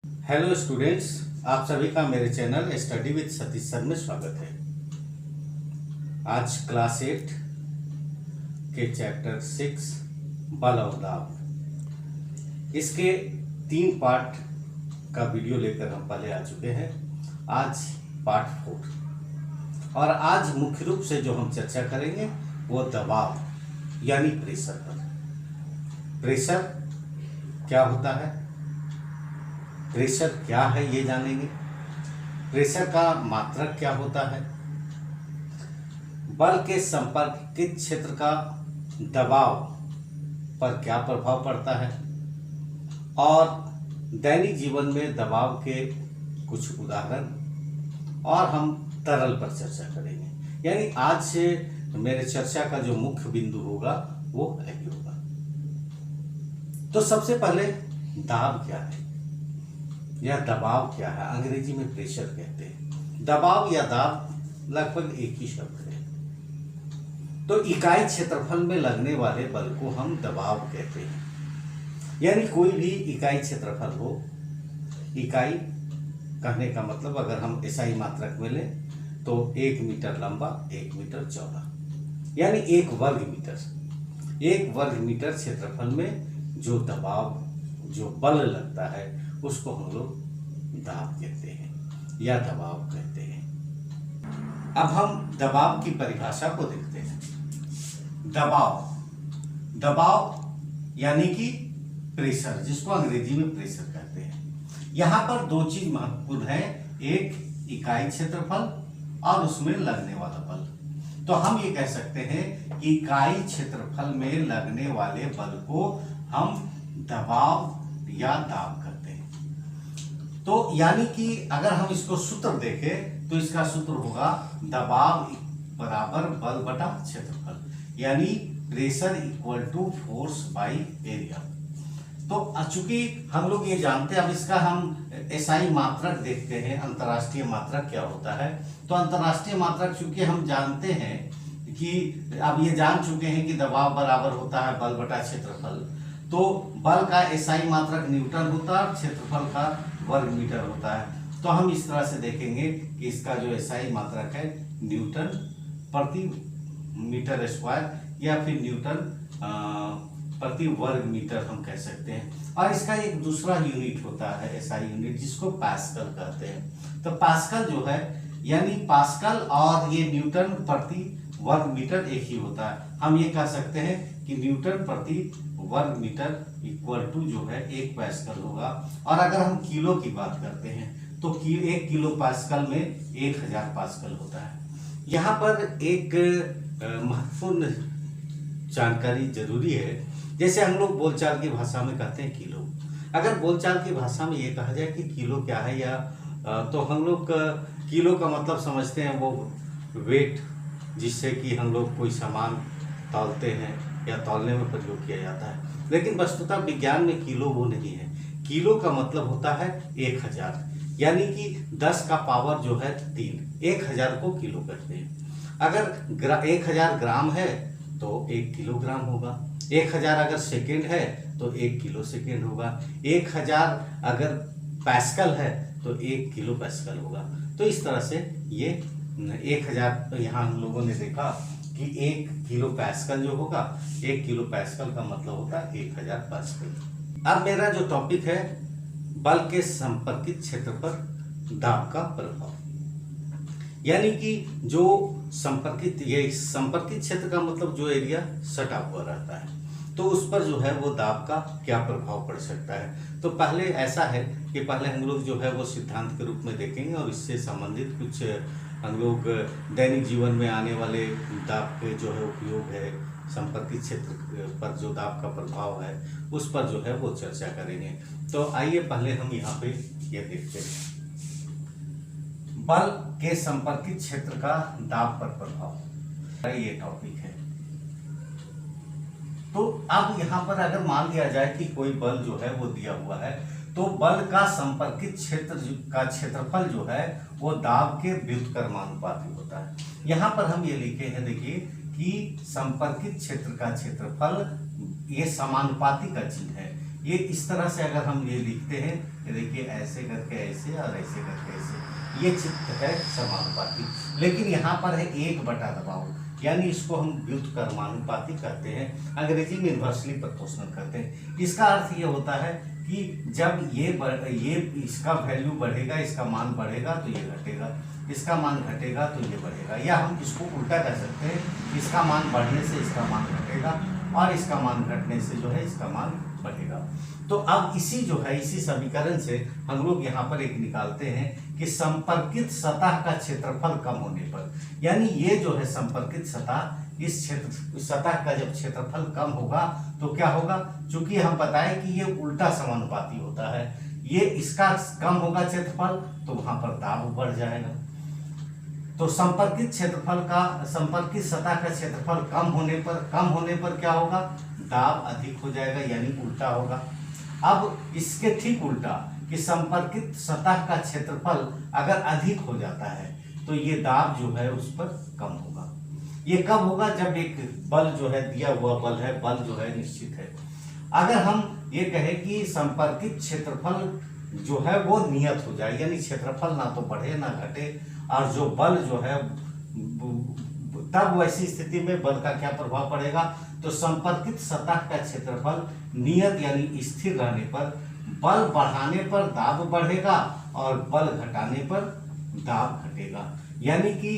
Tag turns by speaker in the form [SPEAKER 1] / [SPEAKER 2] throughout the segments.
[SPEAKER 1] Hello students, आप सभी का मेरे channel study with Satish sir में स्वागत है। आज क्लास 8 के चैप्टर 6 बल और दाब, इसके 3 पार्ट का वीडियो लेकर हम पहले आ चुके हैं। आज पार्ट 4 और आज मुख्य रूप से जो हम चर्चा करेंगे वो दबाव यानी प्रेशर पर। प्रेशर क्या होता है, प्रेशर क्या है ये जानेंगे। प्रेशर का मात्रक क्या होता है, बल के संपर्कित क्षेत्र का दबाव पर क्या प्रभाव पड़ता है और दैनिक जीवन में दबाव के कुछ उदाहरण और हम तरल पर चर्चा करेंगे। यानी आज से मेरे चर्चा का जो मुख्य बिंदु होगा वो यही होगा। तो सबसे पहले दाब क्या है या दबाव क्या है, अंग्रेजी में प्रेशर कहते हैं। दबाव या दाब लगभग एक ही शब्द है। तो इकाई क्षेत्रफल में लगने वाले बल को हम दबाव कहते हैं। यानी कोई भी इकाई क्षेत्रफल हो, इकाई कहने का मतलब अगर हम एसआई मात्रक में लें तो 1 मीटर लंबा 1 मीटर चौड़ा, यानी 1 वर्ग मीटर। 1 वर्ग मीटर क्षेत्रफल में जो दबाव जो बल लगता है उसको हम लोग दाब कहते हैं या दबाव कहते हैं। अब हम दबाव की परिभाषा को देखते हैं। दबाव यानी कि प्रेशर, जिसको अंग्रेजी में प्रेशर कहते हैं। यहां पर 2 चीज महत्वपूर्ण है, एक इकाई क्षेत्रफल और उसमें लगने वाला बल। तो हम ये कह सकते हैं कि इकाई क्षेत्रफल में लगने वाले बल को हम दबाव या दाब करते हैं। तो यानी कि अगर हम इसको सूत्र देखें तो इसका सूत्र होगा दबाव बराबर बल बटा क्षेत्रफल, यानी pressure equal to force by area. तो चूंकि हम लोग ये जानते हैं, अब इसका हम एसआई मात्रक देखते हैं, अंतर्राष्ट्रीय मात्रक क्या होता है। तो अंतर्राष्ट्रीय मात्रक चूंकि हम जानते हैं कि अब ये जान चुके हैं कि दबाव बराबर होता है बल बटा क्षेत्रफल, तो बल का एसआई मात्रक न्यूटन होता है, क्षेत्रफल का वर्ग मीटर होता है। तो हम इस तरह से देखेंगे कि इसका जो एसआई मात्रक है न्यूटन प्रति मीटर स्क्वायर या फिर न्यूटन प्रति वर्ग मीटर हम कह सकते हैं। और इसका एक दूसरा यूनिट होता है एसआई यूनिट, जिसको पास्कल कहते हैं। तो पास्कल जो है यानी पास्कल और ये न्यूटन प्रति वर्ग मीटर एक ही होता है। हम ये कह सकते हैं कि न्यूटन प्रति वर्ग मीटर इक्वल टू जो है 1 पास्कल होगा। और अगर हम किलो की बात करते हैं तो 1 किलो पास्कल में 1000 पास्कल होता है। यहाँ पर एक महत्वपूर्ण जानकारी जरूरी है। जैसे हम लोग बोलचाल की भाषा में कहते हैं किलो, अगर बोलचाल की भाषा में ये कहा जाए कि किलो क्या है या तो हम लोग किलो का मतलब समझते हैं वो वेट, जिससे कि हम लोग कोई सामान तौलते हैं या तौलने में प्रयोग किया जाता है। लेकिन वस्तुतः विज्ञान में किलो वो नहीं है। किलो का मतलब होता है 1000, यानी कि 10 का पावर जो है 3, 1000 को किलो कहते हैं। अगर 1000 ग्राम है तो 1 किलोग्राम होगा। 1000 अगर सेकेंड है तो 1 किलो सेकेंड होगा। 1000 अगर पास्कल है तो 1 किलो पास्कल होगा। तो इस तरह से ये 1000 यहाँ हम लोगों ने देखा कि 1 किलो पास्कल जो होगा, 1 किलो पास्कल का मतलब होता है 1000 पास्कल। अब मेरा जो टॉपिक है बल के संपर्कित क्षेत्र पर दाब का प्रभाव, यानी कि जो संपर्कित क्षेत्र का मतलब जो एरिया सटा हुआ रहता है, तो उस पर जो है वो दाब का क्या प्रभाव पड़ सकता है। तो पहले ऐसा है कि पहले हम लोग जो है वो सिद्धांत के रूप में देखेंगे और इससे संबंधित कुछ हम लोग दैनिक जीवन में आने वाले दाब के जो है उपयोग है, संपर्कित क्षेत्र पर जो दाब का प्रभाव है उस पर जो है वो चर्चा करेंगे। तो आइए पहले हम यहाँ पे ये देखते हैं बल के संपर्कित क्षेत्र का दाब पर प्रभाव, ये टॉपिक है। तो अब यहाँ पर अगर मान लिया जाए कि कोई बल जो है वो दिया हुआ है, तो बल का संपर्कित क्षेत्र का क्षेत्रफल जो है वो दाब के व्युत्क्रमानुपाती होता है। यहाँ पर हम ये लिखे हैं, देखिए कि संपर्कित क्षेत्र का क्षेत्रफल ये समानुपाती का चिन्ह है, ये इस तरह से अगर हम ये लिखते हैं, ये देखिए ऐसे करके ऐसे और ऐसे करके ऐसे, ये चित्र है समानुपाती। लेकिन यहाँ पर है 1 बटा दबाव, यानी इसको हम व्युत्क्रमानुपाती कहते हैं, अंग्रेजी में इन्वर्सली प्रोपोर्शनल कहते हैं। इसका अर्थ ये होता है कि जब ये इसका वैल्यू बढ़ेगा, इसका मान बढ़ेगा तो ये घटेगा, इसका मान घटेगा तो ये बढ़ेगा, या हम इसको उल्टा कह सकते हैं, इसका मान बढ़ने से इसका मान घटेगा और इसका मान घटने से जो है इसका मान बढ़ेगा। तो अब इसी समीकरण से हम लोग यहाँ पर एक निकालते हैं कि संपर्कित सतह का क्षेत्रफल कम होने पर, यानी ये जो है संपर्कित सतह, इस सतह का जब क्षेत्रफल कम होगा तो क्या होगा, चूंकि हम बताएं कि ये उल्टा समानुपाती होता है, ये इसका कम होगा क्षेत्रफल तो वहां पर दाब बढ़ जाएगा। तो संपर्कित सतह का क्षेत्रफल कम होने पर क्या होगा, दाब अधिक हो जाएगा, यानी उल्टा होगा। अब इसके ठीक उल्टा कि संपर्कित सतह का क्षेत्रफल अगर अधिक हो जाता है तो ये दाब जो है उस पर कम होगा। ये कब होगा, जब एक बल जो है दिया हुआ बल जो है निश्चित है। अगर हम ये कहें कि संपर्कित क्षेत्रफल जो है वो नियत हो जाए, यानी क्षेत्रफल ना तो बढ़े ना घटे, और जो बल जो है, तब वैसी स्थिति में बल का क्या प्रभाव पड़ेगा, तो संपर्कित सतह का क्षेत्रफल नियत यानी स्थिर रहने पर बल बढ़ाने पर दाब बढ़ेगा और बल घटाने पर दाब घटेगा, यानी कि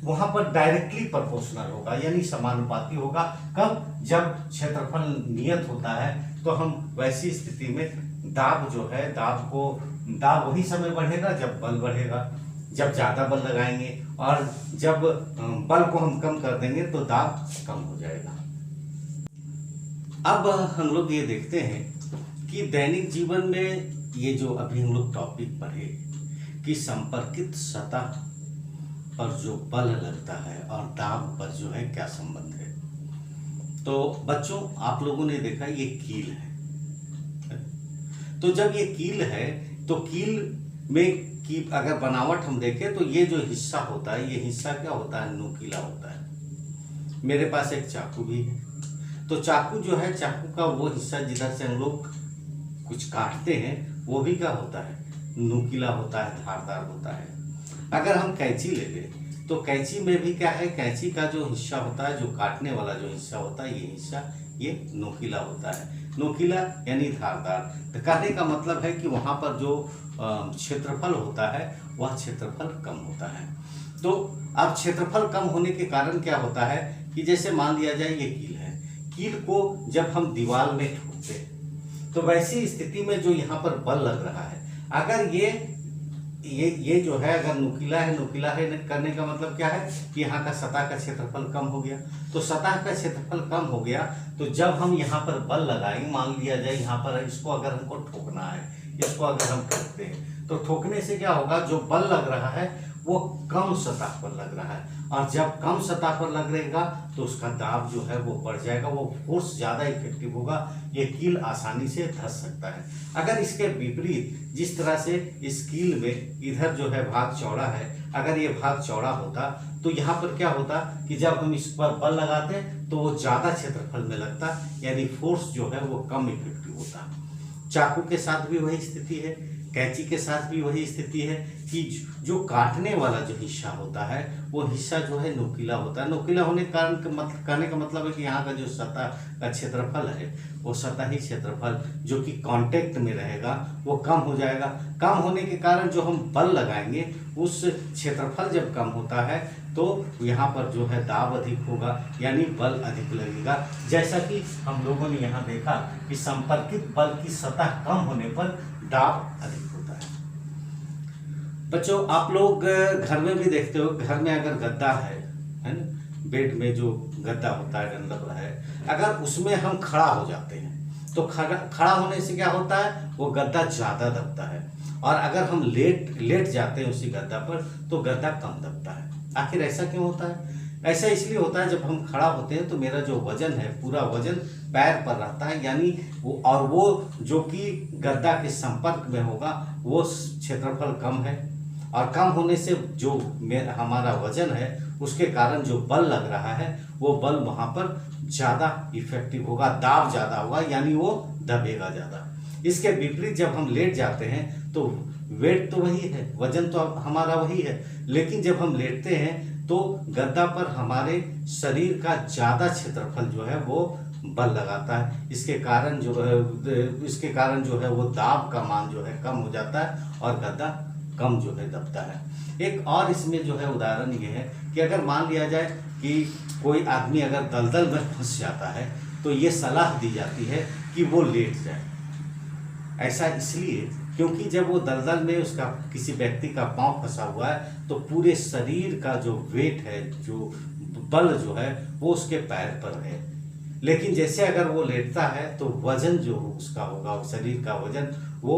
[SPEAKER 1] वहां पर डायरेक्टली प्रोपोर्शनल होगा, यानी समानुपाती होगा। कब, जब क्षेत्रफल नियत होता है तो हम वैसी स्थिति में दाब जो है, दाब वही समय बढ़ेगा जब बल बढ़ेगा, जब ज्यादा बल लगाएंगे, और जब बल को हम कम कर देंगे तो दाब कम हो जाएगा। अब हम लोग ये देखते हैं कि दैनिक जीवन में ये जो अभी हम लोग टॉपिक पढ़े कि संपर्कित सतह पर जो बल लगता है और दाब पर जो है क्या संबंध है। तो बच्चों, आप लोगों ने देखा ये कील है, तो जब ये कील है तो कील में की अगर बनावट हम देखें तो ये जो हिस्सा होता है, ये हिस्सा क्या होता है, नुकीला होता है। मेरे पास एक चाकू भी है, तो चाकू जो है, चाकू का वो हिस्सा जिधर से हम लोग कुछ काटते हैं वो भी क्या होता है, नुकीला होता है, धारदार होता है। अगर हम कैंची ले लें तो कैंची में भी क्या है, कैंची का जो हिस्सा होता है, जो काटने वाला जो हिस्सा होता है, ये हिस्सा ये नुकीला होता है। नुकीला यानी धारदार। तो कहने का मतलब है कि वहाँ पर जो क्षेत्रफल होता है वह क्षेत्रफल कम होता है। तो अब क्षेत्रफल कम होने के कारण क्या होता है कि जैसे मान लिया जाए ये कील है, कील को जब हम दीवार में ठोकते हैं तो वैसी स्थिति में जो यहाँ पर बल लग रहा है, अगर ये जो है अगर नुकीला है करने का मतलब क्या है कि यहाँ का सतह का क्षेत्रफल कम हो गया। तो सतह का क्षेत्रफल कम हो गया तो जब हम यहाँ पर बल लगाएंगे, मान लिया जाए यहाँ पर इसको अगर हमको ठोकना है, इसको अगर हम ठोकते हैं तो ठोकने से क्या होगा, जो बल लग रहा है वो कम सतह पर लग रहा है, और जब कम सतह पर लग रहेगा तो उसका दाब जो है वो बढ़ जाएगा, वो फोर्स ज़्यादा इफेक्टिव होगा, ये कील आसानी से धंस सकता है। अगर इसके विपरीत, जिस तरह से इस कील में इधर जो है भाग चौड़ा है, अगर ये भाग चौड़ा होता तो यहाँ पर क्या होता कि जब हम इस पर बल लगाते तो वो ज़्यादा क्षेत्रफल में लगता, यानी फोर्स जो है वो कम इफेक्टिव होता। चाकू के साथ भी वही स्थिति है, कैंची के साथ भी वही स्थिति है कि जो काटने वाला जो हिस्सा होता है वो हिस्सा जो है नुकीला होता है। नुकीला होने के कारण कहने का मतलब है कि यहाँ का जो सतह का क्षेत्रफल है वो सतही क्षेत्रफल जो कि कांटेक्ट में रहेगा वो कम हो जाएगा। कम होने के कारण जो हम बल लगाएंगे उस क्षेत्रफल जब कम होता है तो यहाँ पर जो है दाब अधिक होगा, यानी बल अधिक लगेगा। जैसा कि हम लोगों ने यहाँ देखा कि संपर्कित बल की सतह कम होने पर दाब अधिक होता है। बच्चों, आप लोग घर में भी देखते हो, घर में अगर गद्दा है ना, बेड में जो गद्दा होता है, डंडा है, अगर उसमें हम खड़ा हो जाते हैं तो खड़ा होने से क्या होता है, वो गद्दा ज़्यादा दबता है, और अगर हम लेट जाते हैं उसी गद्दा पर तो गद्दा कम दबता है। आखिर ऐसा क्यों होता है? ऐसा इसलिए होता है, जब हम खड़ा होते हैं तो मेरा जो वजन है पूरा वजन पैर पर रहता है, यानी वो जो कि गद्दा के संपर्क में होगा वो क्षेत्रफल कम है, और कम होने से जो हमारा वजन है उसके कारण जो बल लग रहा है वो बल वहाँ पर ज़्यादा इफेक्टिव होगा, दाब ज़्यादा होगा, यानी वो दबेगा ज़्यादा। इसके विपरीत जब हम लेट जाते हैं तो वेट तो वही है, वजन तो अब हमारा वही है, लेकिन जब हम लेटते हैं तो गद्दा पर हमारे शरीर का ज़्यादा क्षेत्रफल जो है वो बल लगाता है। इसके कारण जो है वो दाब का मान जो है कम हो जाता है और गद्दा कम जो है दबता है। एक और इसमें जो है उदाहरण ये है कि अगर मान लिया जाए कि कोई आदमी अगर दलदल में फंस जाता है तो ये सलाह दी जाती है कि वो लेट जाए। ऐसा इसलिए क्योंकि जब वो दलदल में उसका किसी व्यक्ति का पांव फंसा हुआ है तो पूरे शरीर का जो वेट है, जो बल जो है वो उसके पैर पर है। लेकिन जैसे अगर वो लेटता है तो वजन जो उसका होगा, शरीर का वजन, वो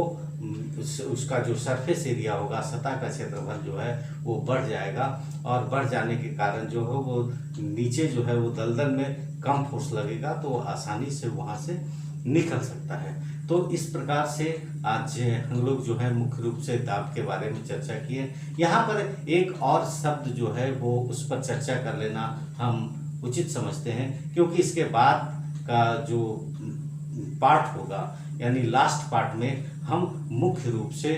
[SPEAKER 1] उसका जो सरफेस एरिया होगा, सतह का क्षेत्रफल जो है वो बढ़ जाएगा और बढ़ जाने के कारण जो है वो नीचे जो है वो दलदल में कम फोर्स लगेगा तो वो आसानी से वहाँ से निकल सकता है। तो इस प्रकार से आज हम लोग जो है मुख्य रूप से दाब के बारे में चर्चा किए। यहाँ पर एक और शब्द जो है वो उस पर चर्चा कर लेना हम उचित समझते हैं, क्योंकि इसके बाद का जो पार्ट होगा यानी लास्ट पार्ट में हम मुख्य रूप से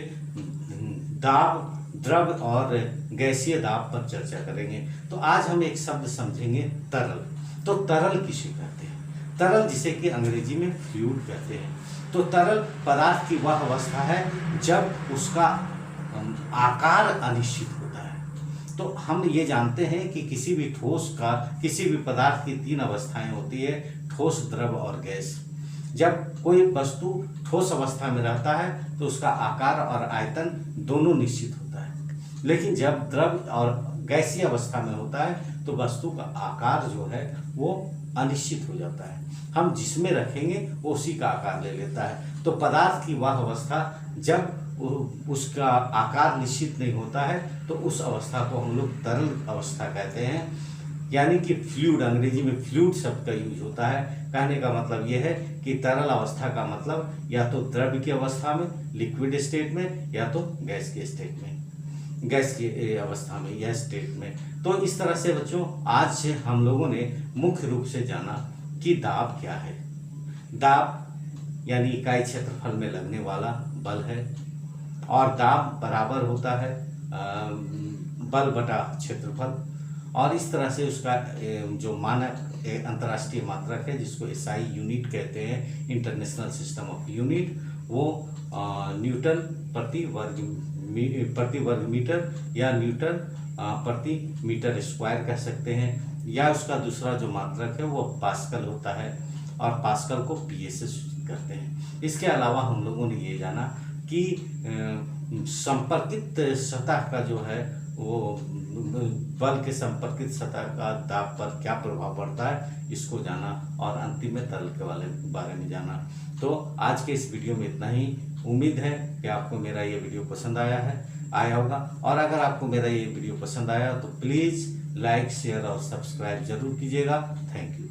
[SPEAKER 1] दाब, द्रव और गैसीय दाब पर चर्चा करेंगे। तो आज हम एक शब्द समझेंगे तरल। तो तरल किसे कहते हैं? तरल जिसे कि अंग्रेजी में फ्लूइड कहते हैं। तो तरल पदार्थ की वह अवस्था है जब उसका आकार अनिश्चित होता है। तो हम ये जानते हैं कि किसी भी ठोस का, किसी भी पदार्थ की तीन अवस्थाएं होती है, ठोस, द्रव और गैस। जब कोई वस्तु ठोस अवस्था में रहता है तो उसका आकार और आयतन दोनों निश्चित होता है, लेकिन जब द्रव और गैसीय अवस्था में होता है तो वस्तु का आकार जो है वो अनिश्चित हो जाता है। हम जिसमें रखेंगे वो उसी का आकार ले लेता है। तो पदार्थ की वह अवस्था जब उसका आकार निश्चित नहीं होता है तो उस अवस्था को हम लोग तरल अवस्था कहते हैं। यानी कि फ्लूइड, अंग्रेजी में फ्लूइड शब्द का यूज होता है। कहने का मतलब यह है कि तरल अवस्था का मतलब या तो द्रव की अवस्था में, लिक्विड स्टेट में, या तो गैस के स्टेट में, गैस की अवस्था में या स्टेट में। तो इस तरह से बच्चों आज हम लोगों ने मुख्य रूप से जाना कि दाब क्या है। दाब यानी इकाई क्षेत्रफल में लगने वाला बल है, और दाब बराबर होता है बल बटा क्षेत्रफल। और इस तरह से उसका जो मानक अंतर्राष्ट्रीय मात्रक है जिसको एसआई यूनिट कहते हैं, इंटरनेशनल सिस्टम ऑफ यूनिट, वो न्यूटन प्रति वर्ग मीटर या न्यूटन प्रति मीटर स्क्वायर कह सकते हैं। या उसका दूसरा जो मात्रक है वो पास्कल होता है, और पास्कल को पीएस से सूचित करते हैं। इसके अलावा हम लोगों ने ये जाना कि संपर्कित सतह का जो है वो बल के संपर्कित सतह का दाब पर क्या प्रभाव पड़ता है, इसको जाना, और अंतिम में तरल के बारे में जाना। तो आज के इस वीडियो में इतना ही। उम्मीद है कि आपको मेरा ये वीडियो पसंद आया होगा। और अगर आपको मेरा ये वीडियो पसंद आया तो प्लीज़ लाइक, शेयर और सब्सक्राइब जरूर कीजिएगा। Thank you.